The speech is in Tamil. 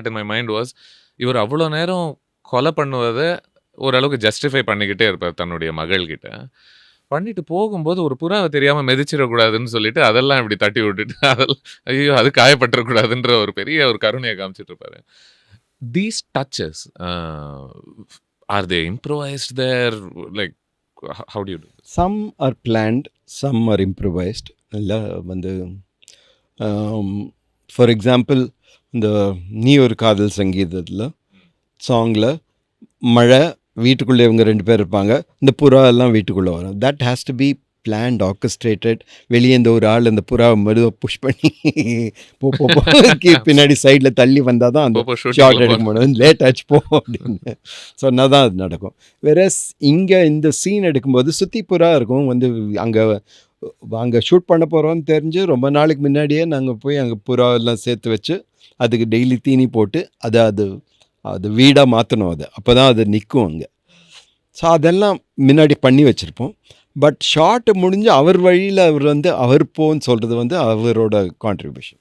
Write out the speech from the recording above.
in my mind was இவர் அவ்வளோ நேரம் கொலை பண்ணுவத ஓரளவுக்கு ஜஸ்டிஃபை பண்ணிக்கிட்டே இருப்பார் தன்னுடைய மகள்கிட்ட. பண்ணிட்டு போகும்போது ஒரு புறாவை தெரியாம மிதிச்சிடக்கூடாதுன்னு சொல்லிட்டு அதெல்லாம் இப்படி தட்டி விட்டுட்டு அதெல்லாம் ஐயோ அது காயப்பட்டுறக்கூடாதுன்ற ஒரு பெரிய ஒரு கருணையை காமிச்சிட்டு இருப்பாரு. These touches, are they improvised there? Like, how do you do this? Some are planned, some are improvised. இல்லை வந்து ஃபார் எக்ஸாம்பிள் இந்த நீ ஒரு காதல் சங்கீதத்தில் சாங்கில் மழை வீட்டுக்குள்ளே இவங்க 2 பேர் இருப்பாங்க, இந்த புறா எல்லாம் வீட்டுக்குள்ளே வரும். That has to be planned, orchestrated. வெளியே இந்த ஒரு ஆள் அந்த புறாவை மெதுவாக புஷ் பண்ணி பின்னாடி சைடில் தள்ளி வந்தால் தான் அந்த ஷார்ட் எடுக்க முடியும். லேட் ஆச்சு போ அப்படின்னு சொன்னால் தான் அது நடக்கும். வேற இங்கே இந்த சீன் எடுக்கும்போது சுற்றி புறா இருக்கும். வந்து அங்கே ஷூட் பண்ண போகிறோன்னு தெரிஞ்சு ரொம்ப நாளைக்கு முன்னாடியே நாங்கள் போய் அங்கே புறாவெல்லாம் சேர்த்து வச்சு அதுக்கு டெய்லி தீனி போட்டு அது வீடாக மாற்றணும். அப்போ தான் அது நிற்கும் அங்கே. ஸோ அதெல்லாம் முன்னாடி பண்ணி வச்சுருப்போம். பட் ஷார்ட் முடிஞ்சு அவர் வழியில் அவர் போன்னு சொல்கிறது அவரோட கான்ட்ரிபியூஷன்.